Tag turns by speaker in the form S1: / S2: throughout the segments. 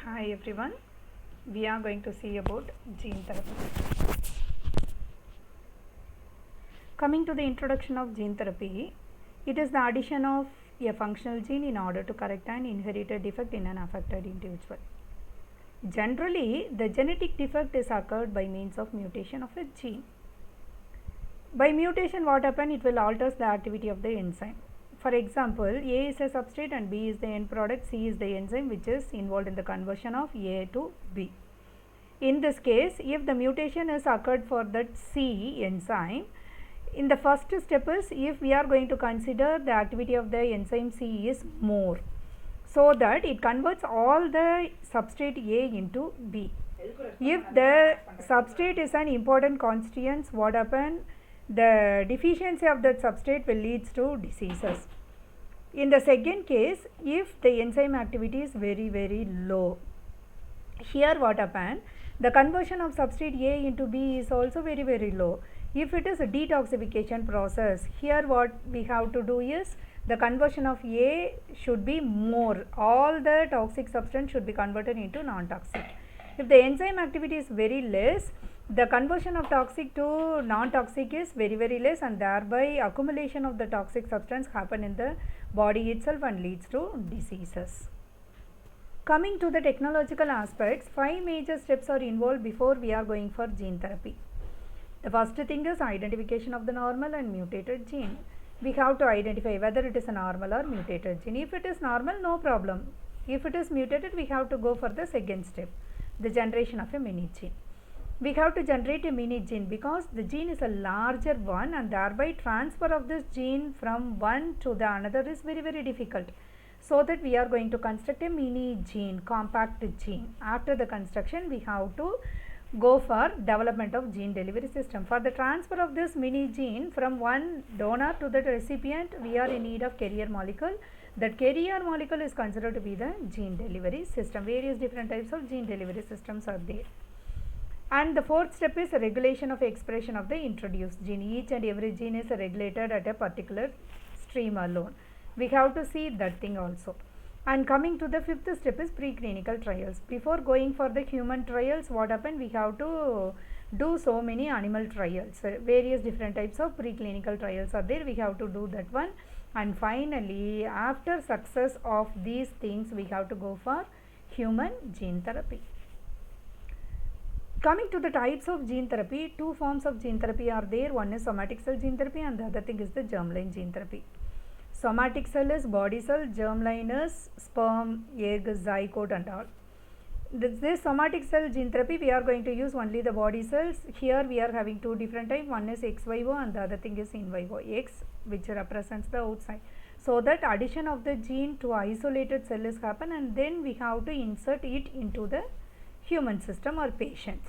S1: Hi everyone, we are going to see about gene therapy. Coming to the introduction of gene therapy, it is the addition of a functional gene in order to correct an inherited defect in an affected individual. Generally, the genetic defect is occurred by means of mutation of a gene. By mutation, what happens? It will alter the activity of the enzyme. For example, A is a substrate and B is the end product, C is the enzyme which is involved in the conversion of A to B. In this case, if the mutation is occurred for that C enzyme, in the first step is if we are going to consider the activity of the enzyme C is more, so that it converts all the substrate A into B. If the substrate is an important constituent, what happens? The deficiency of that substrate will lead to diseases. In the second case, if the enzyme activity is very low, here what happens? The conversion of substrate A into B is also very low. If it is a detoxification process, here what we have to do is the conversion of A should be more. All the toxic substance should be converted into non-toxic. If the enzyme activity is very less, the conversion of toxic to non-toxic is very less, and thereby accumulation of the toxic substance happen in the body itself and leads to diseases. Coming to the technological aspects, 5 major steps are involved before we are going for gene therapy. The first thing is identification of the normal and mutated gene. We have to identify whether it is a normal or mutated gene. If it is normal, no problem. If it is mutated, we have to go for the second step, the generation of a mini gene. We have to generate a mini gene because the gene is a larger one, and thereby transfer of this gene from one to the another is very difficult. So that we are going to construct a mini gene, compact gene. After the construction, we have to go for development of gene delivery system. For the transfer of this mini gene from one donor to the recipient, we are in need of carrier molecule. That carrier molecule is considered to be the gene delivery system. Various different types of gene delivery systems are there. And the fourth step is regulation of expression of the introduced gene. Each and every gene is regulated at a particular stream alone. We have to see that thing also. And coming to the fifth step is preclinical trials. Before going for the human trials, what happened? We have to do so many animal trials. Various different types of preclinical trials are there. We have to do that one. And finally, after success of these things, we have to go for human gene therapy. Coming to the types of gene therapy, 2 forms of gene therapy are there. One is somatic cell gene therapy and the other thing is the germline gene therapy. Somatic cell is body cell, germline is sperm, egg, zygote and all. This somatic cell gene therapy, we are going to use only the body cells. Here we are having 2 different types. One is ex vivo and the other thing is in vivo. X which represents the outside. So that addition of the gene to isolated cell is happen, and then we have to insert it into the human system or patients.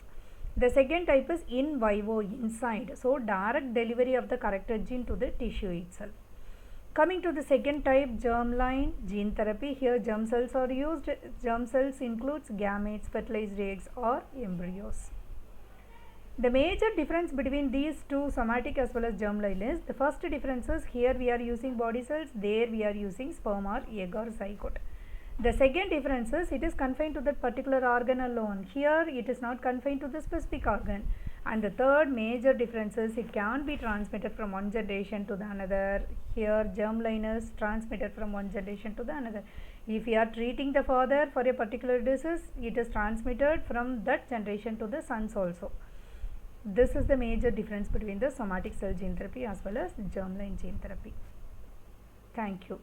S1: The second type is in vivo, inside. So direct delivery of the corrected gene to the tissue itself. Coming to the second type, germline gene therapy, here germ cells are used. Germ cells includes gametes, fertilized eggs or embryos. The major difference between these two, somatic as well as germline, is the first difference is here we are using body cells, there we are using sperm or egg or zygote. The second difference is it is confined to that particular organ alone. Here it is not confined to the specific organ. And the third major difference is it can be transmitted from one generation to the another. Here germline is transmitted from one generation to the another. If you are treating the father for a particular disease, it is transmitted from that generation to the sons also. This is the major difference between the somatic cell gene therapy as well as germline gene therapy. Thank you.